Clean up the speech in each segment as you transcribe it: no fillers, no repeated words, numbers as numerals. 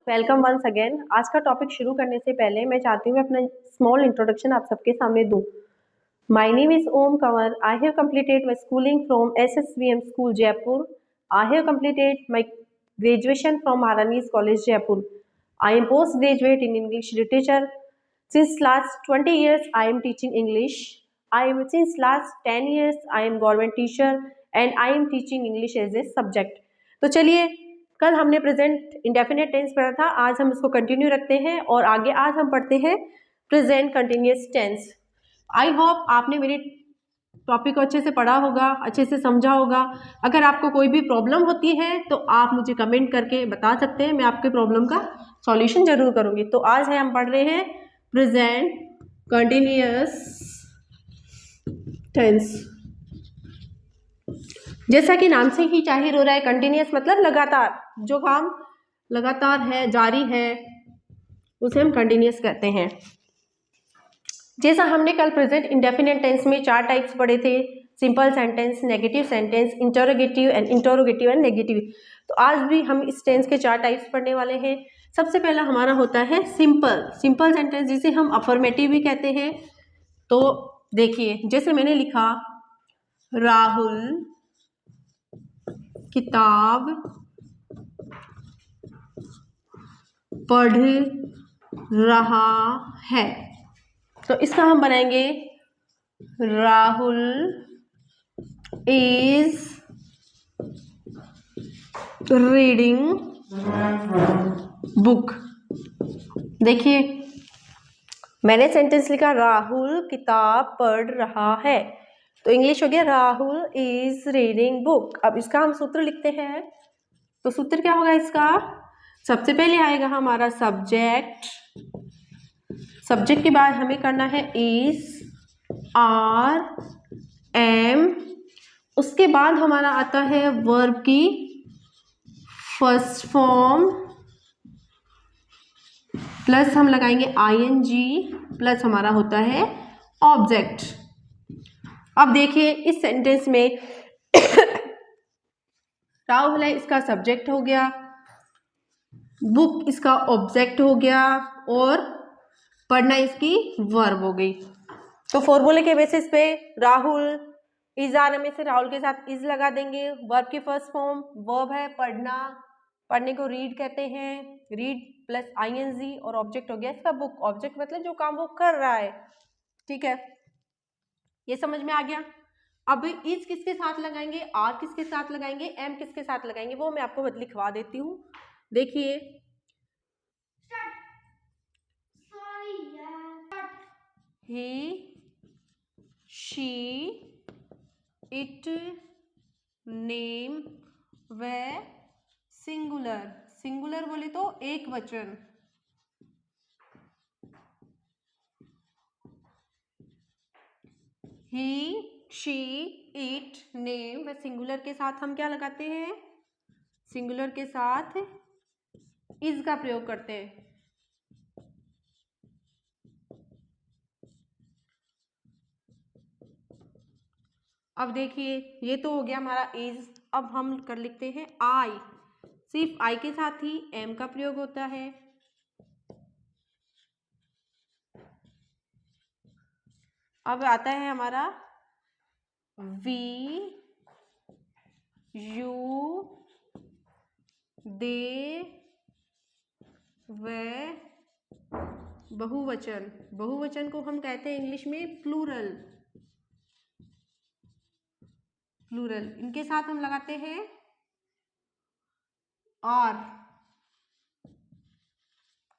Welcome once again. आज का topic शुरू करने से पहले मैं चाहती हूँ अपना स्मॉल इंट्रोडक्शन आप सबके सामने दूँ। My name is Om Kanwar. I have completed my schooling from SSVM School Jaipur. I have completed my graduation from Maharani's College Jaipur. I am postgraduate in English literature. Since last 20 years I am teaching English. Since last 10 years I am government teacher and I am teaching English as a subject. तो चलिए, कल हमने present indefinite tense पढ़ा था, आज हम इसको continue रखते हैं और आगे आज हम पढ़ते हैं present continuous tense. I hope आपने मेरे टॉपिक को अच्छे से पढ़ा होगा, अच्छे से समझा होगा। अगर आपको कोई भी प्रॉब्लम होती है तो आप मुझे कमेंट करके बता सकते हैं, मैं आपके प्रॉब्लम का सॉल्यूशन जरूर करूंगी। तो आज है हम पढ़ रहे हैं प्रेजेंट कंटिन्यूअस टेंस। जैसा कि नाम से ही जाहिर हो रहा है, कंटिन्यूअस मतलब लगातार, जो काम लगातार है, जारी है, उसे हम कंटिन्यूअस कहते हैं। जैसा हमने कल प्रेजेंट इंडेफिनिट टेंस में 4 टाइप्स पढ़े थे, simple sentence, negative sentence, interrogative and negative. तो आज भी हम इस टेंस के 4 टाइप्स पढ़ने वाले हैं। सबसे पहला हमारा होता है सिंपल सेंटेंस, जिसे हम अफर्मेटिव भी कहते हैं। तो देखिए, जैसे मैंने लिखा, राहुल किताब पढ़ रहा है, तो इसका हम बनाएंगे राहुल इज रीडिंग बुक। देखिए, मैंने सेंटेंस लिखा राहुल किताब पढ़ रहा है, तो इंग्लिश हो गया राहुल इज रीडिंग बुक। अब इसका हम सूत्र लिखते हैं, तो सूत्र क्या होगा इसका? सबसे पहले आएगा हमारा सब्जेक्ट के बाद हमें करना है इज, आर, एम। उसके बाद हमारा आता है वर्ब की फर्स्ट फॉर्म, प्लस हम लगाएंगे आईएनजी, प्लस हमारा होता है ऑब्जेक्ट। अब देखिए, इस सेंटेंस में राहुल है, इसका सब्जेक्ट हो गया, बुक इसका ऑब्जेक्ट हो गया, और पढ़ना इसकी वर्ब हो गई। तो फॉर्मूले के बेसिस पे राहुल इज आने में से राहुल के साथ इज लगा देंगे। वर्ब की फर्स्ट फॉर्म वर्ब है पढ़ना, पढ़ने को रीड कहते हैं, रीड प्लस आईएनजी, और ऑब्जेक्ट हो गया इसका बुक। ऑब्जेक्ट मतलब जो काम वो कर रहा है, ठीक है, ये समझ में आ गया। अब इज किसके साथ लगाएंगे, आर किसके साथ लगाएंगे, एम किसके साथ लगाएंगे, वो मैं आपको लिखवा देती हूँ। देखिए, ही, शी, इट, नेम व सिंगुलर बोले तो एक वचन। ही, शी, इट, नेम व सिंगुलर के साथ हम क्या लगाते हैं? सिंगुलर के साथ इज का प्रयोग करते हैं। अब देखिए, ये तो हो गया हमारा इज। अब हम कर लिखते हैं आई। सिर्फ आई के साथ ही एम का प्रयोग होता है। अब आता है हमारा वी, यू, दे व बहुवचन को हम कहते हैं इंग्लिश में प्लूरल। इनके साथ हम लगाते हैं आर।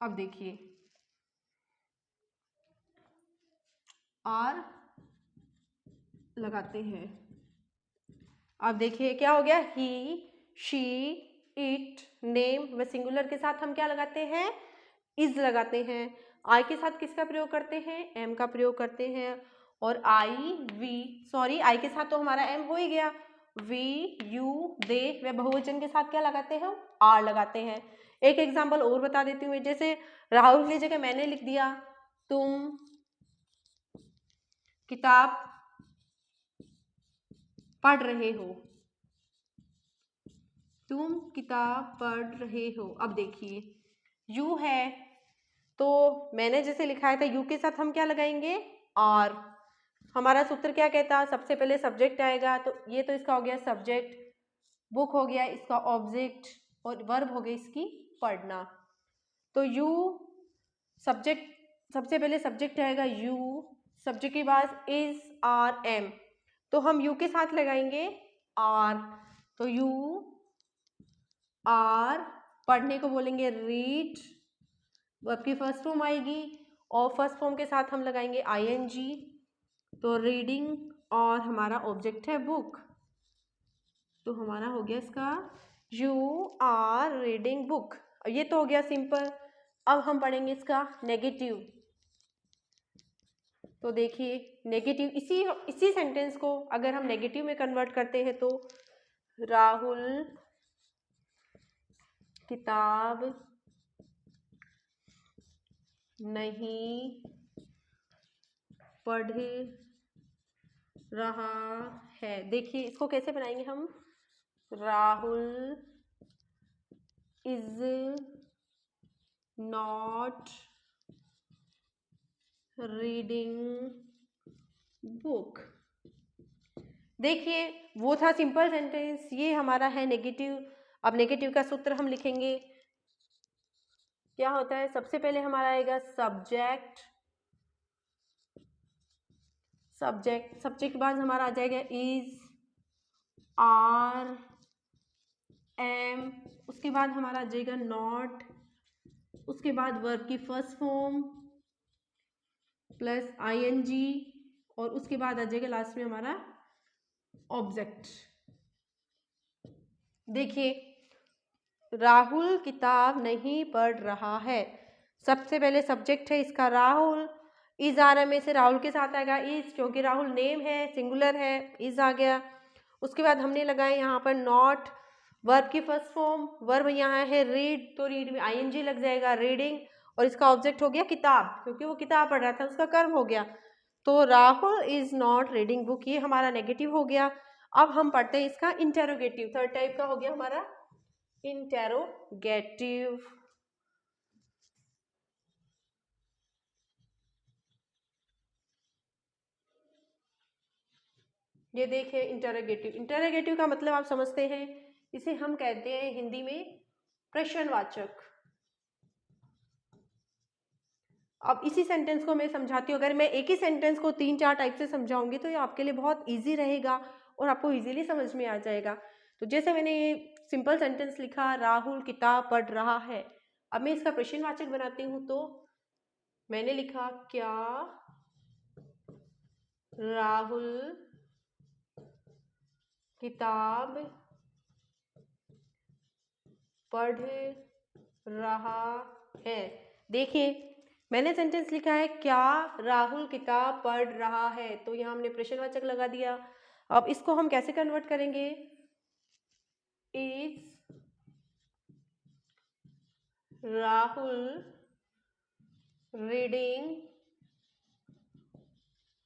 अब देखिए, आर लगाते हैं। अब देखिए क्या हो गया, ही, शी, इट, नेम व सिंगुलर के साथ हम क्या लगाते हैं? इज लगाते हैं। आई के साथ किसका प्रयोग करते हैं? एम का प्रयोग करते हैं। और आई के साथ तो हमारा एम हो ही गया। वी, यू, दे व बहुवचन के साथ क्या लगाते हैं? आर लगाते हैं। एक एग्जाम्पल और बता देती हूँ, जैसे राहुल की जगह मैंने लिख दिया तुम किताब पढ़ रहे हो, तुम किताब पढ़ रहे हो। अब देखिए, यू है, तो मैंने जैसे लिखा था यू के साथ हम क्या लगाएंगे, आर। हमारा सूत्र क्या कहता, सबसे पहले सब्जेक्ट आएगा, तो ये तो इसका हो गया सब्जेक्ट, बुक हो गया इसका ऑब्जेक्ट, और वर्ब हो गई इसकी पढ़ना। तो यू सब्जेक्ट, सबसे पहले सब्जेक्ट आएगा यू, सब्जेक्ट के बाद इज, आर, एम, तो हम यू के साथ लगाएंगे आर। तो यू आर, पढ़ने को बोलेंगे रीड, वर्ब की फर्स्ट फॉर्म आएगी, और फर्स्ट फॉर्म के साथ हम लगाएंगे आईएनजी, तो रीडिंग, और हमारा ऑब्जेक्ट है बुक, तो हमारा हो गया इसका यू आर रीडिंग बुक। ये तो हो गया सिंपल। अब हम पढ़ेंगे इसका नेगेटिव। तो देखिए नेगेटिव, इसी सेंटेंस को अगर हम नेगेटिव में कन्वर्ट करते हैं, तो राहुल किताब नहीं पढ़ रहा है। देखिए इसको कैसे बनाएंगे हम, Rahul is not reading book. देखिए वो था सिंपल सेंटेंस, ये हमारा है नेगेटिव। अब नेगेटिव का सूत्र हम लिखेंगे, क्या होता है, सबसे पहले हमारा आएगा सब्जेक्ट, सब्जेक्ट के बाद हमारा आ जाएगा इज, आर, एम, उसके बाद हमारा आ जाएगा नॉट, उसके बाद वर्ब की फर्स्ट फॉर्म प्लस आईएनजी, और उसके बाद आ जाएगा लास्ट में हमारा ऑब्जेक्ट। देखिए राहुल किताब नहीं पढ़ रहा है, सबसे पहले सब्जेक्ट है इसका राहुल, इज आ रहा है में से राहुल के साथ आएगा इज, क्योंकि राहुल नेम है, सिंगुलर है, इज आ गया। उसके बाद हमने लगाए यहाँ पर नॉट, वर्ब की फर्स्ट फॉर्म, वर्ब यहाँ है रीड, तो रीड में आईएनजी लग जाएगा रीडिंग, और इसका ऑब्जेक्ट हो गया किताब, क्योंकि वो किताब पढ़ रहा था, उसका कर्म हो गया। तो Rahul is not reading book, ये हमारा नेगेटिव हो गया। अब हम पढ़ते हैं इसका इंटेरोगेटिव, थर्ड टाइप का हो गया हमारा इंटेरोगेटिव। ये देखिए इंटेरोगेटिव, इंटेरोगेटिव का मतलब आप समझते हैं, इसे हम कहते हैं हिंदी में प्रश्नवाचक। अब इसी सेंटेंस को मैं समझाती हूँ, अगर मैं एक ही सेंटेंस को 3-4 टाइप से समझाऊंगी तो ये आपके लिए बहुत इजी रहेगा और आपको इजीली समझ में आ जाएगा। तो जैसे मैंने ये सिंपल सेंटेंस लिखा, राहुल किताब पढ़ रहा है, अब मैं इसका प्रश्नवाचक बनाती हूँ, तो मैंने लिखा क्या राहुल किताब पढ़ रहा है। देखिए मैंने सेंटेंस लिखा है क्या राहुल किताब पढ़ रहा है, तो यहाँ हमने प्रश्नवाचक लगा दिया। अब इसको हम कैसे कन्वर्ट करेंगे, इज राहुल रीडिंग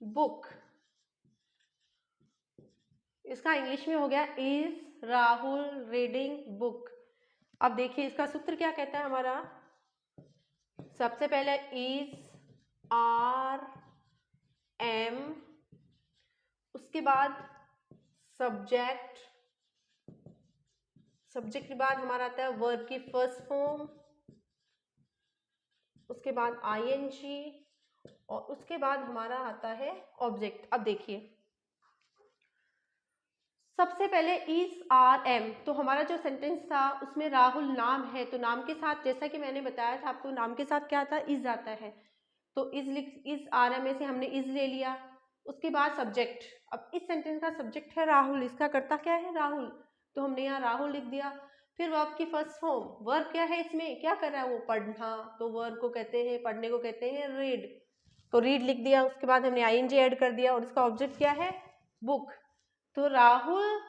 बुक, इसका इंग्लिश में हो गया इज राहुल रीडिंग बुक। अब देखिए इसका सूत्र क्या कहता है हमारा, सबसे पहले इज, आर, एम, उसके बाद सब्जेक्ट, सब्जेक्ट के बाद हमारा आता है वर्ब की फर्स्ट फॉर्म, उसके बाद आईएनजी, और उसके बाद हमारा आता है ऑब्जेक्ट। अब देखिए सबसे पहले इज, आर, एम, तो हमारा जो सेंटेंस था उसमें राहुल नाम है, तो नाम के साथ जैसा कि मैंने बताया था आपको, नाम के साथ क्या आता है, इज आता है, तो इज आर एम में से हमने इज ले लिया। उसके बाद सब्जेक्ट, अब इस सेंटेंस का सब्जेक्ट है राहुल, इसका कर्ता क्या है राहुल, तो हमने यहाँ राहुल लिख दिया। फिर वर्ब की फर्स्ट फॉर्म, वर्ब क्या है इसमें, क्या कर रहा है वो, पढ़ना, तो वर्ब को कहते हैं, पढ़ने को कहते हैं रीड, तो रीड लिख दिया। उसके बाद हमने आईएनजी ऐड कर दिया, और इसका ऑब्जेक्ट क्या है, बुक, तो राहुल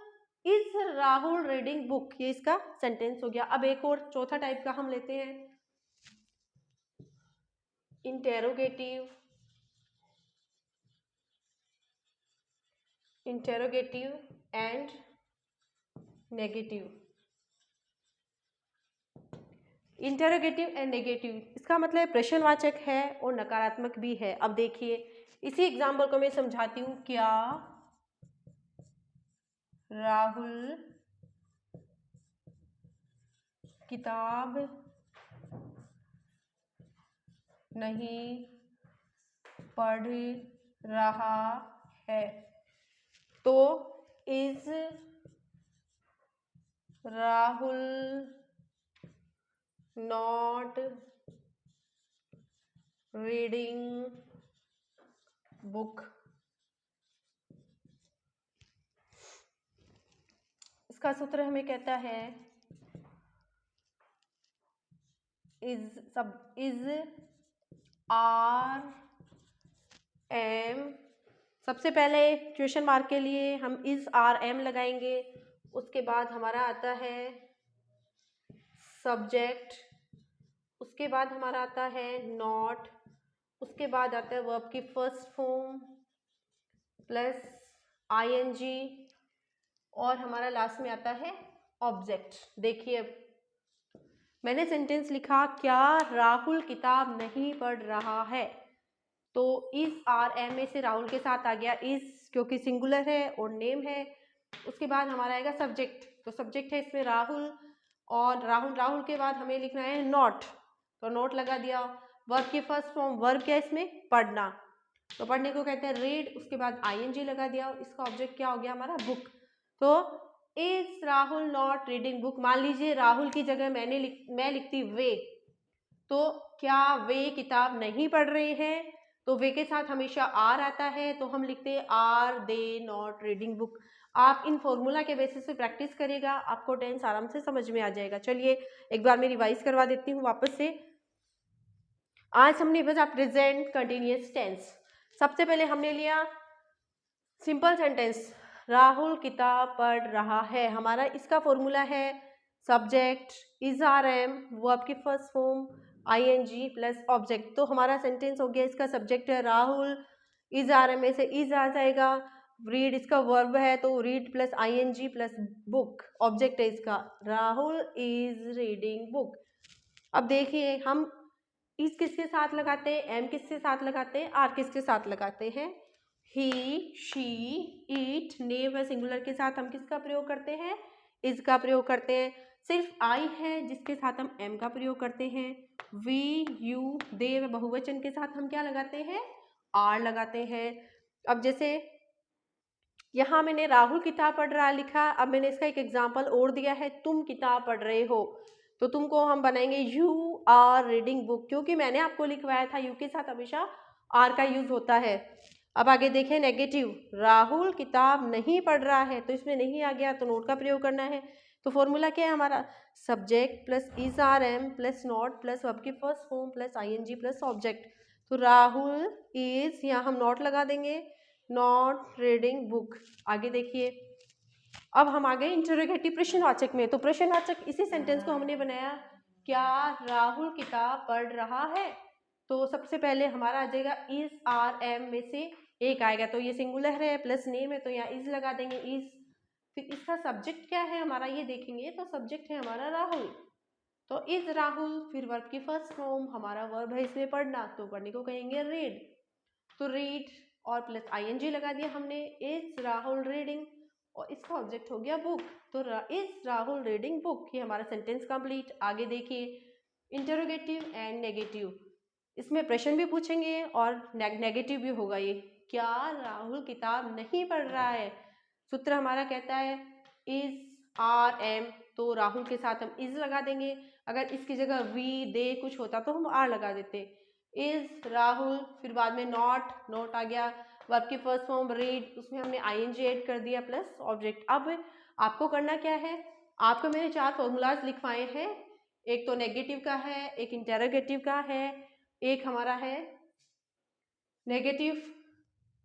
रीडिंग बुक, ये इसका सेंटेंस हो गया। अब एक और चौथा टाइप का हम लेते हैं, interrogative, interrogative and negative. Interrogative and negative, इसका मतलब प्रश्नवाचक है और नकारात्मक भी है। अब देखिए इसी एग्जाम्पल को मैं समझाती हूँ। क्या राहुल किताब नहीं पढ़ रहा है, तो is Rahul not reading book. इसका सूत्र हमें कहता है इज आर एम। सबसे पहले क्वेश्चन मार्क के लिए हम इज आर एम लगाएंगे। उसके बाद हमारा आता है सब्जेक्ट, उसके बाद हमारा आता है नॉट, उसके बाद आता है वर्ब की फर्स्ट फॉर्म प्लस आईएनजी, और हमारा लास्ट में आता है ऑब्जेक्ट। देखिए मैंने सेंटेंस लिखा क्या राहुल किताब नहीं पढ़ रहा है, तो इज आर एम में से राहुल के साथ आ गया इज, क्योंकि सिंगुलर है और नेम है। उसके बाद हमारा आएगा सब्जेक्ट, तो सब्जेक्ट है इसमें राहुल, और राहुल के बाद हमें लिखना है नॉट, तो नोट लगा दिया। वर्ब की फर्स्ट फॉर्म, वर्ब क्या है इसमें, पढ़ना, तो पढ़ने को कहते हैं रीड। उसके बाद आईएनजी लगा दिया, इसका ऑब्जेक्ट क्या हो गया हमारा, बुक। तो is Rahul not reading book. मान लीजिए राहुल की जगह मैं लिखती वे, तो क्या वे किताब नहीं पढ़ रहे हैं, तो वे के साथ हमेशा आर आता है, तो हम लिखते हैं are they not reading book. आप इन फॉर्मूला के बेसिस पे प्रैक्टिस करिएगा, आपको टेंस आराम से समझ में आ जाएगा। चलिए एक बार मैं रिवाइज करवा देती हूँ वापस से। आज हमने बजा प्रेजेंट कंटिन्यूअस टेंस। सबसे पहले हमने लिया सिंपल सेंटेंस, राहुल किताब पढ़ रहा है। हमारा इसका फॉर्मूला है subject is are am, verb की first form ING plus object. तो हमारा सेंटेंस हो गया, इसका सब्जेक्ट है राहुल, इज आर एम में से इज आ जाएगा, रीड इसका वर्ब है तो read plus ING plus book, object है इसका राहुल इज रीडिंग बुक। अब देखिए हम इस किसके साथ लगाते हैं, एम किसके साथ लगाते हैं, आर किसके साथ लगाते हैं, ही शी इट, नेम व सिंगुलर के साथ हम किसका प्रयोग करते हैं, इज का प्रयोग करते हैं। सिर्फ आई है जिसके साथ हम एम का प्रयोग करते हैं। वी यू दे व बहुवचन के साथ हम क्या लगाते हैं, आर लगाते हैं। अब जैसे यहाँ मैंने राहुल किताब पढ़ रहा लिखा, अब मैंने इसका एक एग्जाम्पल और दिया है, तुम किताब पढ़ रहे हो, तो तुमको हम बनाएंगे यू आर रीडिंग बुक, क्योंकि मैंने आपको लिखवाया था यू के साथ हमेशा आर का यूज होता है। अब आगे देखें नेगेटिव, राहुल किताब नहीं पढ़ रहा है, तो इसमें नहीं आ गया तो नोट का प्रयोग करना है। तो फॉर्मूला क्या है हमारा, subject plus is are am plus not plus verb की first form plus ING plus object. तो राहुल इज, यहाँ हम नॉट लगा देंगे, नॉट रीडिंग बुक। आगे देखिए अब हम आ गए इंटरोगेटिव प्रश्नवाचक में। तो प्रश्नवाचक इसी सेंटेंस को हमने बनाया, क्या राहुल किताब पढ़ रहा है, तो सबसे पहले हमारा आ जाएगा इज आर एम में से एक आएगा, तो ये सिंगुलर है प्लस नेम है तो यहाँ इज लगा देंगे इज। फिर इसका सब्जेक्ट क्या है हमारा ये देखेंगे, तो सब्जेक्ट है हमारा राहुल, तो इज राहुल, फिर वर्ब की फर्स्ट फॉर्म हमारा वर्ब है इसमें पढ़ना, तो पढ़ने को कहेंगे रीड, तो रीड और प्लस आईएनजी लगा दिया हमने, इज राहुल रीडिंग, और इसका ऑब्जेक्ट हो गया बुक, तो इज राहुल रीडिंग बुक। ये हमारा सेंटेंस कंप्लीट। आगे देखिए इंटरोगेटिव एंड नेगेटिव, इसमें प्रश्न भी पूछेंगे और नेगेटिव भी होगा। ये क्या राहुल किताब नहीं पढ़ रहा है, सूत्र हमारा कहता है इज आर एम, तो राहुल के साथ हम इज लगा देंगे, अगर इसकी जगह वी दे कुछ होता तो हम आर लगा देते। इज राहुल, फिर बाद में नॉट आ गया, वर्ब की फर्स्ट फॉर्म रीड, उसमें हमने आईएनजी ऐड कर दिया प्लस ऑब्जेक्ट। अब आपको करना क्या है, आपको मैंने 4 फॉर्मूलाज लिखवाए हैं, एक तो नेगेटिव का है, एक इंटरोगेटिव का है, एक हमारा है नेगेटिव,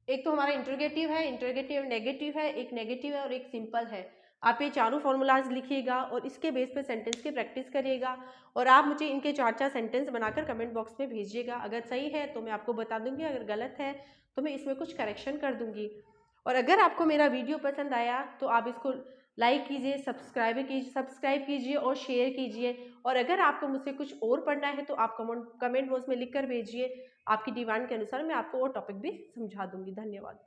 एक तो हमारा इंटरोगेटिव है, इंटरोगेटिव नेगेटिव है, एक नेगेटिव है और एक सिंपल है। आप ये चारों फॉर्मूलाज लिखिएगा और इसके बेस पे सेंटेंस की प्रैक्टिस करिएगा, और आप मुझे इनके 4 सेंटेंस बनाकर कमेंट बॉक्स में भेजिएगा। अगर सही है तो मैं आपको बता दूंगी, अगर गलत है तो मैं इसमें कुछ करेक्शन कर दूंगी। और अगर आपको मेरा वीडियो पसंद आया तो आप इसको लाइक कीजिए, सब्सक्राइब कीजिए और शेयर कीजिए। और अगर आपको मुझसे कुछ और पढ़ना है तो आप कमेंट बॉक्स में लिख कर भेजिए। आपकी डिमांड के अनुसार मैं आपको वो टॉपिक भी समझा दूंगी। धन्यवाद।